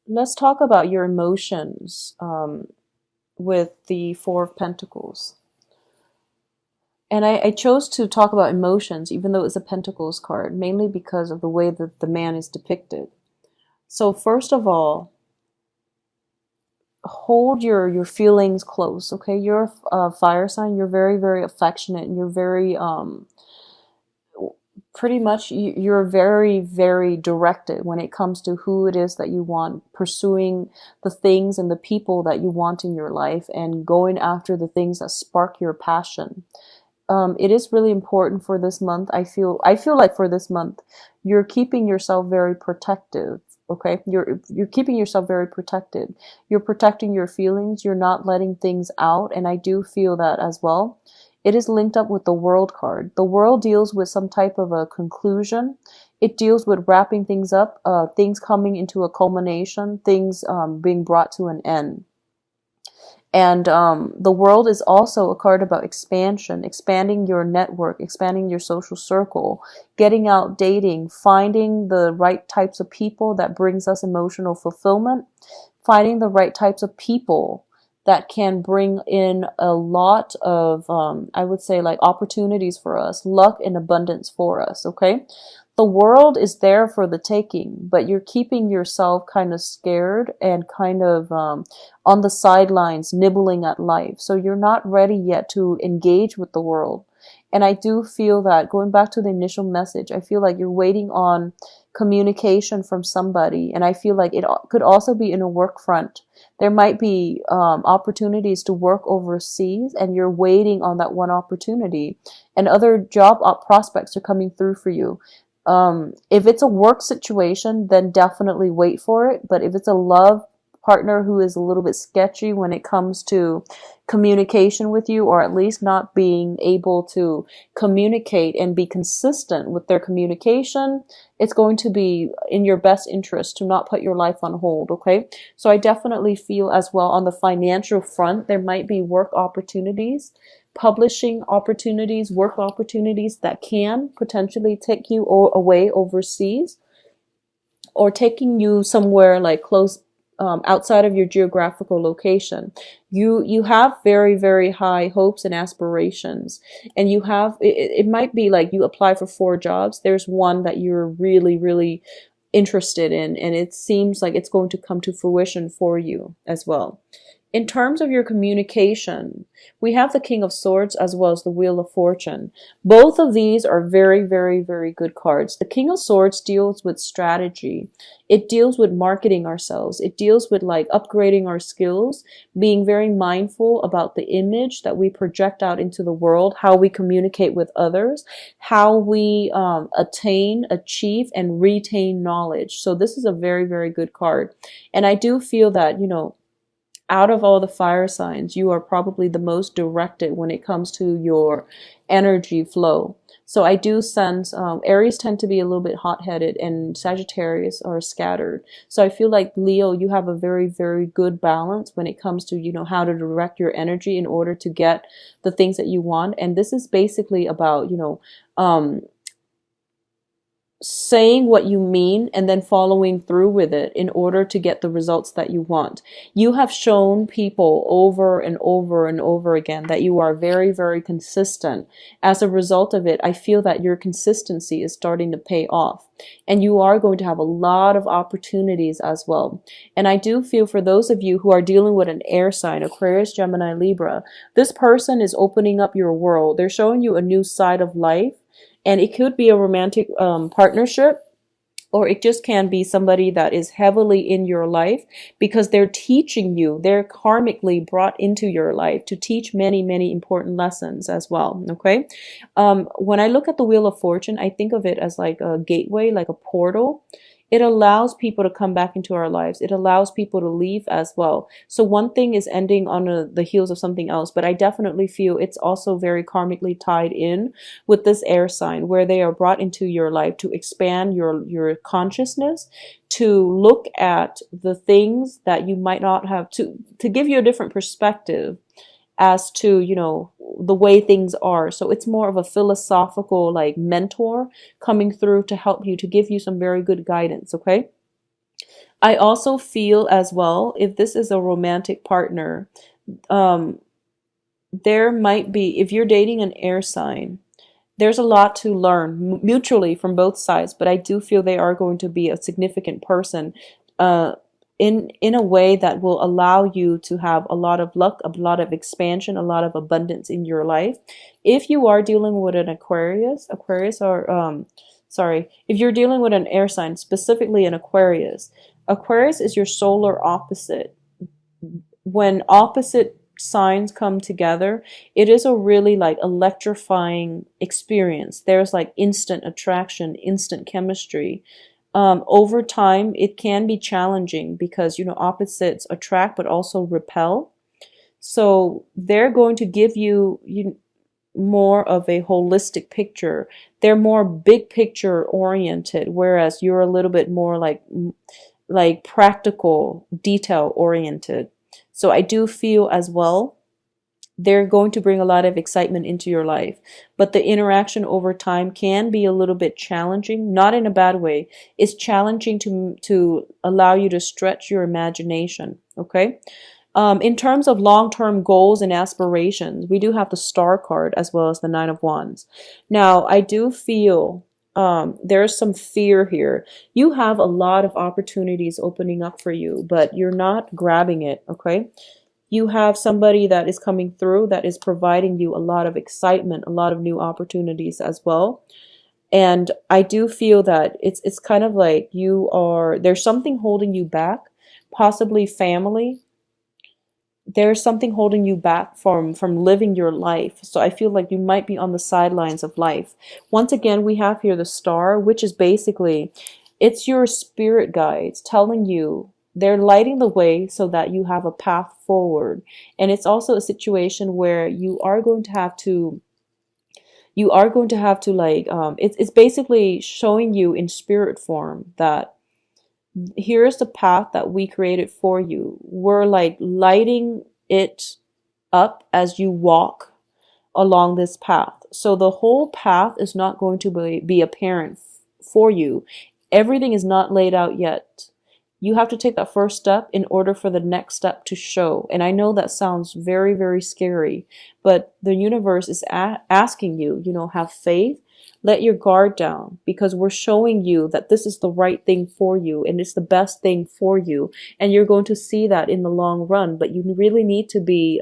let's talk about your emotions with the Four of Pentacles. And I chose to talk about emotions, even though it's a Pentacles card, mainly because of the way that the man is depicted. So first of all, hold your feelings close, okay? You're a fire sign. You're very, very affectionate. And you're very pretty much you're very, very directed when it comes to who it is that you want, pursuing the things and the people that you want in your life, and going after the things that spark your passion. It is really important for this month. I feel like for this month, you're keeping yourself very protective. Okay, you're keeping yourself very protected. You're protecting your feelings. You're not letting things out, and I do feel that as well. It is linked up with the World card. The World deals with some type of a conclusion. It deals with wrapping things up, things coming into a culmination, things being brought to an end. And the World is also a card about expansion, expanding your network, expanding your social circle, getting out, dating, finding the right types of people that brings us emotional fulfillment, finding the right types of people that can bring in a lot of, I would say, like opportunities for us, luck and abundance for us. Okay. The World is there for the taking, but you're keeping yourself kind of scared and kind of on the sidelines, nibbling at life. So you're not ready yet to engage with the World. And I do feel that, going back to the initial message, I feel like you're waiting on communication from somebody. And I feel like it could also be in a work front. There might be opportunities to work overseas, and you're waiting on that one opportunity, and other job prospects are coming through for you. If it's a work situation, then definitely wait for it. But if it's a love partner who is a little bit sketchy when it comes to communication with you, or at least not being able to communicate and be consistent with their communication, it's going to be in your best interest to not put your life on hold. Okay. So I definitely feel as well on the financial front, there might be work opportunities, publishing opportunities, work opportunities that can potentially take you away overseas, or taking you somewhere like close, outside of your geographical location. You have very, very high hopes and aspirations, and you have it might be like you apply for four jobs. There's one that you're really, really interested in, and it seems like it's going to come to fruition for you as well. In terms of your communication, we have the King of Swords as well as the Wheel of Fortune. Both of these are very, very, very good cards. The King of Swords deals with strategy. It deals with marketing ourselves. It deals with like upgrading our skills, being very mindful about the image that we project out into the world, how we communicate with others, how we attain, achieve, and retain knowledge. So this is a very, very good card. And I do feel that, out of all the fire signs, you are probably the most directed when it comes to your energy flow. So I do sense Aries tend to be a little bit hot-headed, and Sagittarius are scattered. So I feel like Leo, you have a very, very good balance when it comes to, how to direct your energy in order to get the things that you want. And this is basically about, saying what you mean and then following through with it in order to get the results that you want. You have shown people over and over and over again that you are very, very consistent. As a result of it, I feel that your consistency is starting to pay off, and you are going to have a lot of opportunities as well. And I do feel for those of you who are dealing with an air sign, Aquarius, Gemini, Libra, this person is opening up your world. They're showing you a new side of life. And it could be a romantic partnership, or it just can be somebody that is heavily in your life because they're teaching you. They're karmically brought into your life to teach many, many important lessons as well. Okay. When I look at the Wheel of Fortune, I think of it as like a gateway, like a portal. It allows people to come back into our lives. It allows people to leave as well. So one thing is ending on the heels of something else, but I definitely feel it's also very karmically tied in with this air sign, where they are brought into your life to expand your consciousness, to look at the things that you might not have, to give you a different perspective as to, the way things are. So it's more of a philosophical like mentor coming through to help you, to give you some very good guidance. Okay. I also feel as well, if this is a romantic partner, um, there might be, if you're dating an air sign, there's a lot to learn mutually from both sides, but I do feel they are going to be a significant person, uh, in a way that will allow you to have a lot of luck, a lot of expansion, a lot of abundance in your life. If you are dealing with an Aquarius, or sorry, if you're dealing with an air sign, specifically an Aquarius, Aquarius is your solar opposite. When opposite signs come together, it is a really like electrifying experience. There's like instant attraction, instant chemistry. Over time, it can be challenging because, opposites attract but also repel. So they're going to give you more of a holistic picture. They're more big picture oriented, whereas you're a little bit more like practical, detail oriented. So I do feel as well they're going to bring a lot of excitement into your life. But the interaction over time can be a little bit challenging, not in a bad way. It's challenging to allow you to stretch your imagination, okay? In terms of long-term goals and aspirations, we do have the Star card as well as the Nine of Wands. Now, I do feel there's some fear here. You have a lot of opportunities opening up for you, but you're not grabbing it, okay? You have somebody that is coming through that is providing you a lot of excitement, a lot of new opportunities as well. And I do feel that it's kind of like there's something holding you back, possibly family. There's something holding you back from living your life. So I feel like you might be on the sidelines of life. Once again, we have here the Star, which is basically, it's your spirit guides telling you, they're lighting the way so that you have a path forward. And it's also a situation where you are going to have to like, it's basically showing you in spirit form that here's the path that we created for you. We're like lighting it up as you walk along this path. So the whole path is not going to be apparent for you. Everything is not laid out yet. You have to take that first step in order for the next step to show. And I know that sounds very, very scary, but the universe is asking you, have faith, let your guard down, because we're showing you that this is the right thing for you and it's the best thing for you. And you're going to see that in the long run, but you really need to be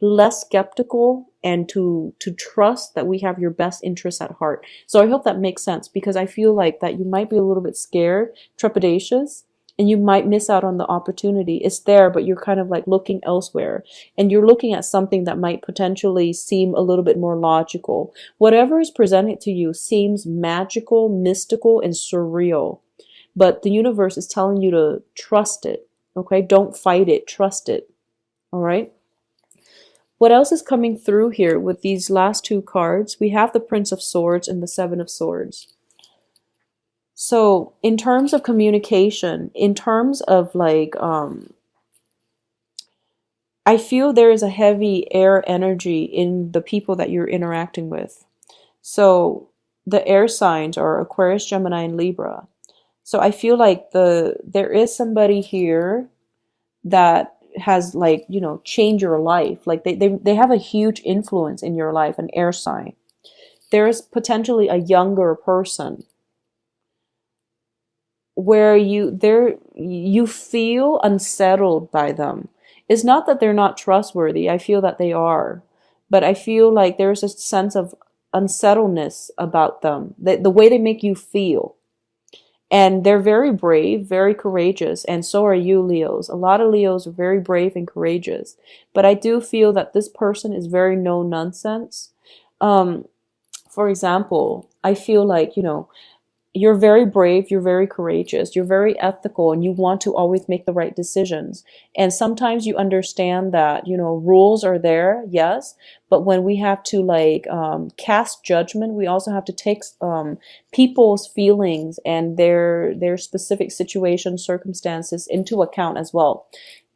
less skeptical and to trust that we have your best interests at heart. So I hope that makes sense, because I feel like that you might be a little bit scared, trepidatious, and you might miss out on the opportunity. It's there, but you're kind of like looking elsewhere, and you're looking at something that might potentially seem a little bit more logical. Whatever is presented to you seems magical, mystical, and surreal, but the universe is telling you to trust it. Okay, don't fight it, trust it. All right. What else is coming through here with these last two cards? We have the Prince of Swords and the Seven of Swords. So in terms of communication, in terms of like, I feel there is a heavy air energy in the people that you're interacting with. So the air signs are Aquarius, Gemini, and Libra. So I feel like there is somebody here that has like, changed your life. Like they have a huge influence in your life, an air sign. There is potentially a younger person where you feel unsettled by them. It's not that they're not trustworthy. I feel that they are. But I feel like there's a sense of unsettledness about them. The way they make you feel. And they're very brave, very courageous, and so are you, Leos. A lot of Leos are very brave and courageous. But I do feel that this person is very no nonsense. For example, I feel like, you're very brave, you're very courageous, you're very ethical, and you want to always make the right decisions. And sometimes you understand that, rules are there, yes, but when we have to like cast judgment, we also have to take people's feelings and their specific situations, circumstances into account as well.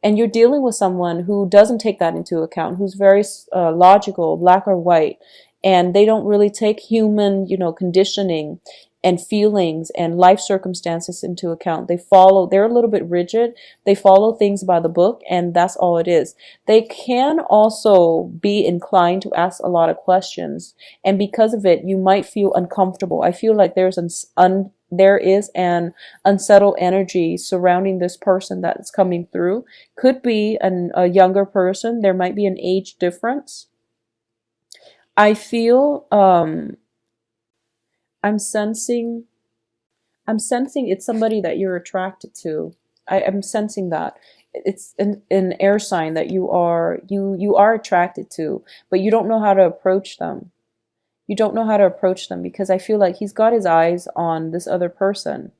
And you're dealing with someone who doesn't take that into account, who's very logical, black or white, and they don't really take human, conditioning and feelings and life circumstances into account. They're a little bit rigid. They follow things by the book, and that's all it is. They can also be inclined to ask a lot of questions, and because of it, you might feel uncomfortable. I feel like there is an unsettled energy surrounding this person that's coming through. Could be a younger person. There might be an age difference. I feel I'm sensing I'm sensing it's somebody that you're attracted to. I'm sensing that. It's an air sign that you are attracted to, but you don't know how to approach them. You don't know how to approach them because I feel like he's got his eyes on this other person.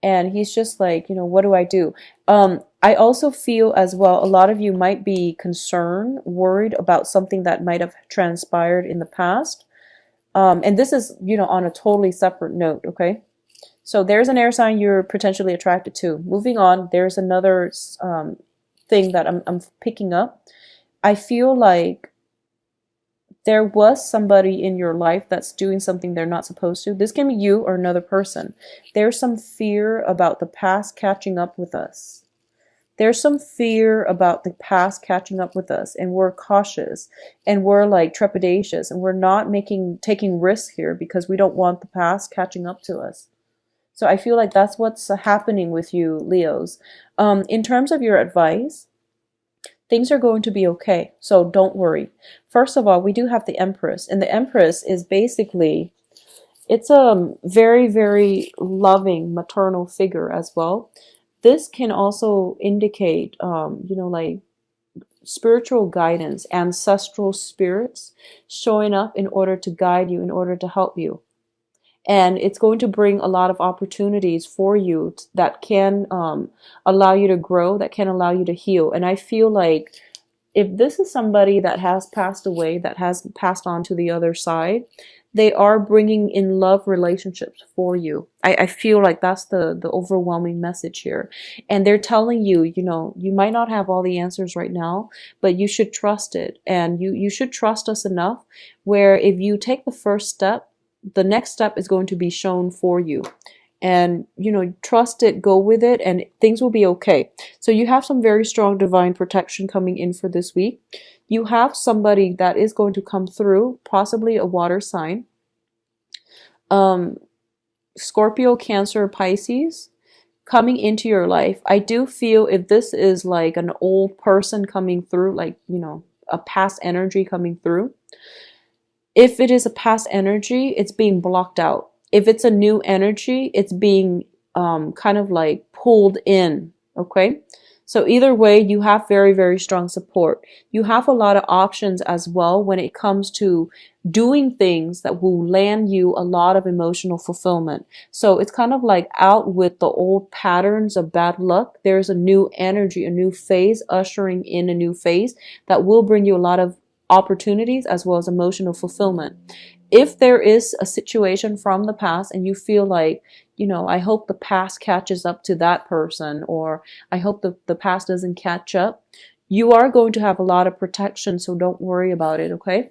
And he's just like, what do I do? I also feel as well, a lot of you might be concerned, worried about something that might have transpired in the past. And this is, on a totally separate note, okay? So there's an air sign you're potentially attracted to. Moving on, there's another thing that I'm picking up. I feel like there was somebody in your life that's doing something they're not supposed to. This can be you or another person. There's some fear about the past catching up with us. There's some fear about the past catching up with us, and we're cautious and we're like trepidatious and we're not taking risks here because we don't want the past catching up to us. So I feel like that's what's happening with you, Leos. In terms of your advice, things are going to be okay. So don't worry. First of all, we do have the Empress, and the Empress is basically, it's a very, very loving maternal figure as well. This can also indicate, like spiritual guidance, ancestral spirits showing up in order to guide you, in order to help you. And it's going to bring a lot of opportunities for you that can allow you to grow, that can allow you to heal. And I feel like if this is somebody that has passed away, that has passed on to the other side, they are bringing in love relationships for you. I feel like that's the overwhelming message here. And they're telling you, you might not have all the answers right now, but you should trust it. And you should trust us enough where if you take the first step, the next step is going to be shown for you. And, trust it, go with it, and things will be okay. So you have some very strong divine protection coming in for this week. You have somebody that is going to come through, possibly a water sign. Scorpio, Cancer, Pisces coming into your life. I do feel if this is like an old person coming through, like, a past energy coming through, if it is a past energy, it's being blocked out. If it's a new energy, it's being kind of like pulled in, okay? So either way, you have very, very strong support. You have a lot of options as well when it comes to doing things that will land you a lot of emotional fulfillment. So it's kind of like out with the old patterns of bad luck. There's a new energy, a new phase, ushering in a new phase that will bring you a lot of opportunities as well as emotional fulfillment. If there is a situation from the past and you feel like, I hope the past catches up to that person, or I hope the past doesn't catch up, you are going to have a lot of protection, so don't worry about it, okay?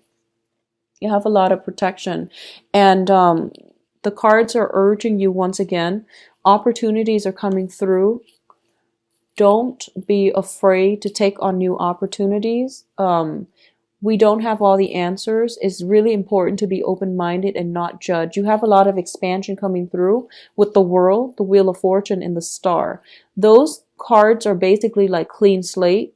You have a lot of protection. And the cards are urging you once again, opportunities are coming through. Don't be afraid to take on new opportunities. We don't have all the answers. It's really important to be open-minded and not judge. You have a lot of expansion coming through with the World, the Wheel of Fortune, and the Star. Those cards are basically like clean slate.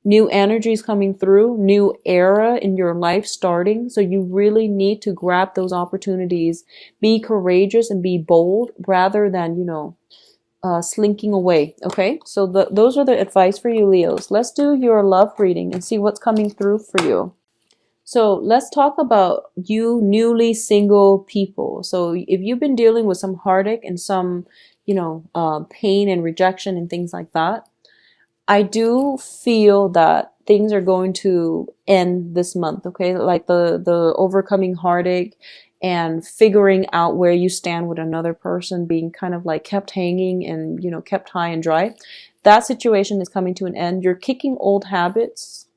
New energies coming through, new era in your life starting. So you really need to grab those opportunities. Be courageous and be bold rather than, slinking away. Okay, so those are the advice for you, Leos. Let's do your love reading and see what's coming through for you. So let's talk about you newly single people. So if you've been dealing with some heartache and some, pain and rejection and things like that, I do feel that things are going to end this month. Okay, like the overcoming heartache and figuring out where you stand with another person, being kind of like kept hanging and, kept high and dry. That situation is coming to an end. You're kicking old habits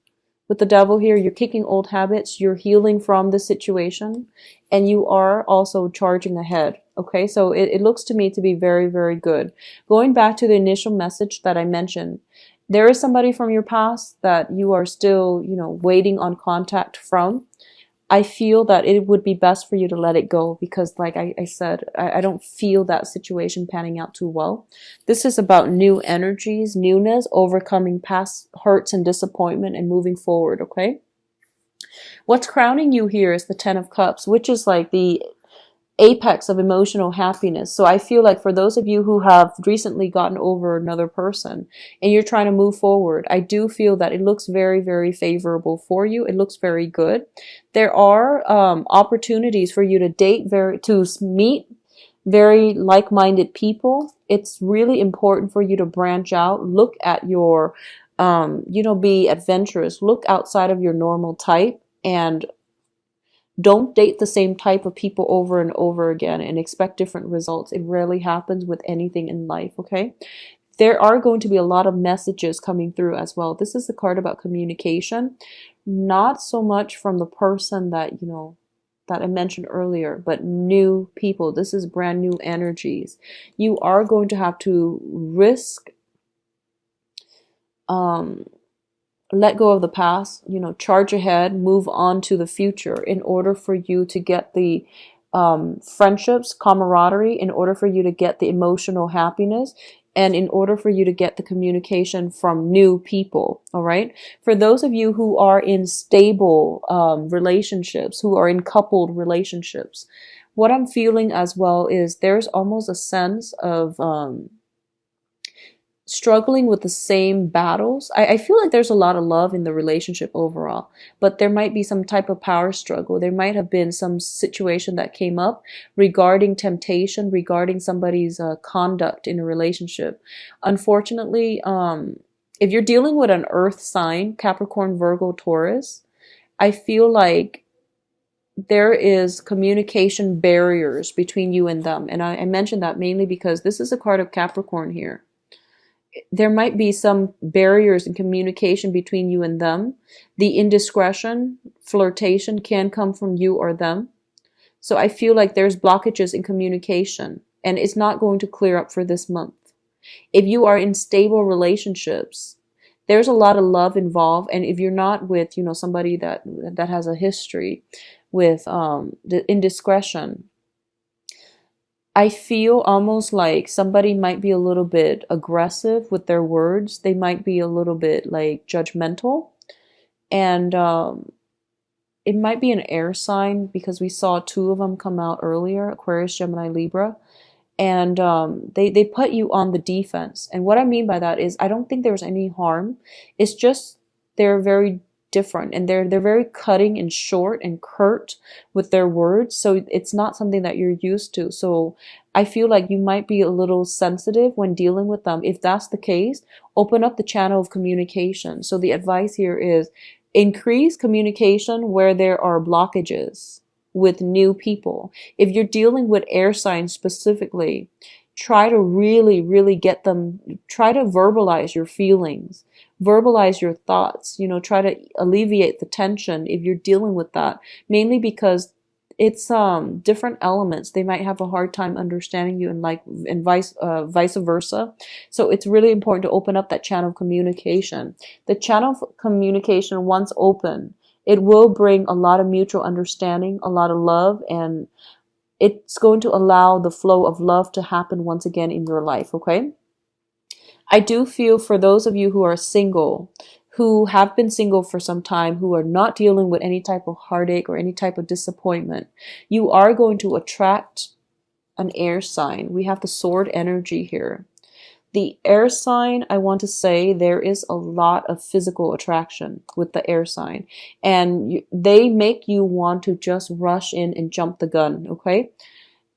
With the devil here, you're kicking old habits, you're healing from the situation, and you are also charging ahead. Okay, so it looks to me to be very, very good. Going back to the initial message that I mentioned, there is somebody from your past that you are still, waiting on contact from. I feel that it would be best for you to let it go because, like I said, I don't feel that situation panning out too well. This is about new energies, newness, overcoming past hurts and disappointment and moving forward, okay? What's crowning you here is the Ten of Cups, which is like the apex of emotional happiness. So I feel like for those of you who have recently gotten over another person and you're trying to move forward, I do feel that it looks very, very favorable for you. It looks very good. There are opportunities for you to meet very like-minded people. It's really important for you to branch out, look at your, be adventurous, look outside of your normal type, and don't date the same type of people over and over again and expect different results. It rarely happens with anything in life, okay? There are going to be a lot of messages coming through as well. This is the card about communication, not so much from the person that, that I mentioned earlier, but new people. This is brand new energies. You are going to have to risk, let go of the past, charge ahead, move on to the future in order for you to get the friendships, camaraderie, in order for you to get the emotional happiness, and in order for you to get the communication from new people, all right? For those of you who are in stable relationships, who are in coupled relationships, what I'm feeling as well is there's almost a sense of struggling with the same battles. I feel like there's a lot of love in the relationship overall, but there might be some type of power struggle. There might have been some situation that came up regarding temptation, regarding somebody's conduct in a relationship. Unfortunately, if you're dealing with an earth sign, Capricorn, Virgo, Taurus, I feel like there is communication barriers between you and them. And I mentioned that mainly because this is a card of Capricorn here. There might be some barriers in communication between you and them. The indiscretion, flirtation can come from you or them. So I feel like there's blockages in communication and it's not going to clear up for this month. If you are in stable relationships, there's a lot of love involved. And if you're not with, somebody that has a history with the indiscretion, I feel almost like somebody might be a little bit aggressive with their words. They might be a little bit like judgmental. And it might be an air sign because we saw two of them come out earlier, Aquarius, Gemini, Libra. And they put you on the defense. And what I mean by that is I don't think there's any harm. It's just they're very different and they're very cutting and short and curt with their words, so it's not something that you're used to. So I feel like you might be a little sensitive when dealing with them. If that's the case, open up the channel of communication. So the advice here is increase communication where there are blockages with new people. If you're dealing with air signs specifically, try to really, really get them, try to verbalize your feelings, verbalize your thoughts, try to alleviate the tension if you're dealing with that, mainly because it's different elements. They might have a hard time understanding you and vice versa. So it's really important to open up that channel of communication. The channel of communication, once open, it will bring a lot of mutual understanding, a lot of love, and it's going to allow the flow of love to happen once again in your life, okay? I do feel for those of you who are single, who have been single for some time, who are not dealing with any type of heartache or any type of disappointment, you are going to attract an air sign. We have the sword energy here. The air sign, I want to say there is a lot of physical attraction with the air sign. And they make you want to just rush in and jump the gun, okay?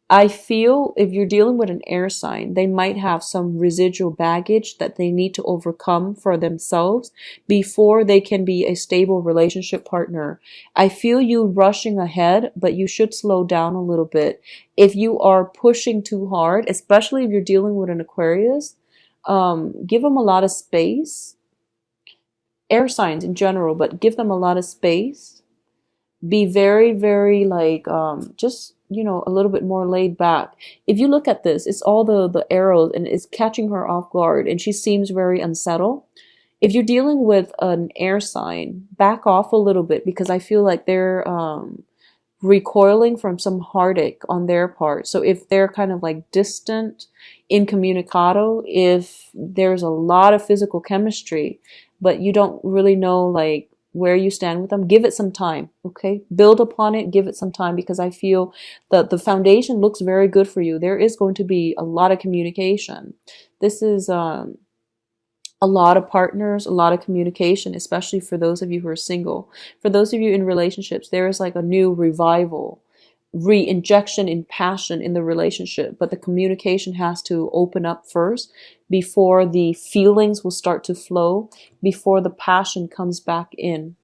I feel if you're dealing with an air sign, they might have some residual baggage that they need to overcome for themselves before they can be a stable relationship partner. I feel you rushing ahead, but you should slow down a little bit. If you are pushing too hard, especially if you're dealing with an Aquarius, give them a lot of space air signs in general, but give them a lot of space. Be very, very like just, you know, a little bit more laid back. If you look at this, it's all the arrows and it's catching her off guard and she seems very unsettled. If you're dealing with an air sign, back off a little bit because I feel like they're recoiling from some heartache on their part. So if they're kind of like distant, incommunicado, if there's a lot of physical chemistry, but you don't really know like where you stand with them, give it some time, okay? Build upon it, give it some time, because I feel that the foundation looks very good for you. There is going to be a lot of communication. This is a lot of partners, a lot of communication, especially for those of you who are single. For those of you in relationships, there is like a new revival, re-injection in passion in the relationship, but the communication has to open up first before the feelings will start to flow, before the passion comes back in.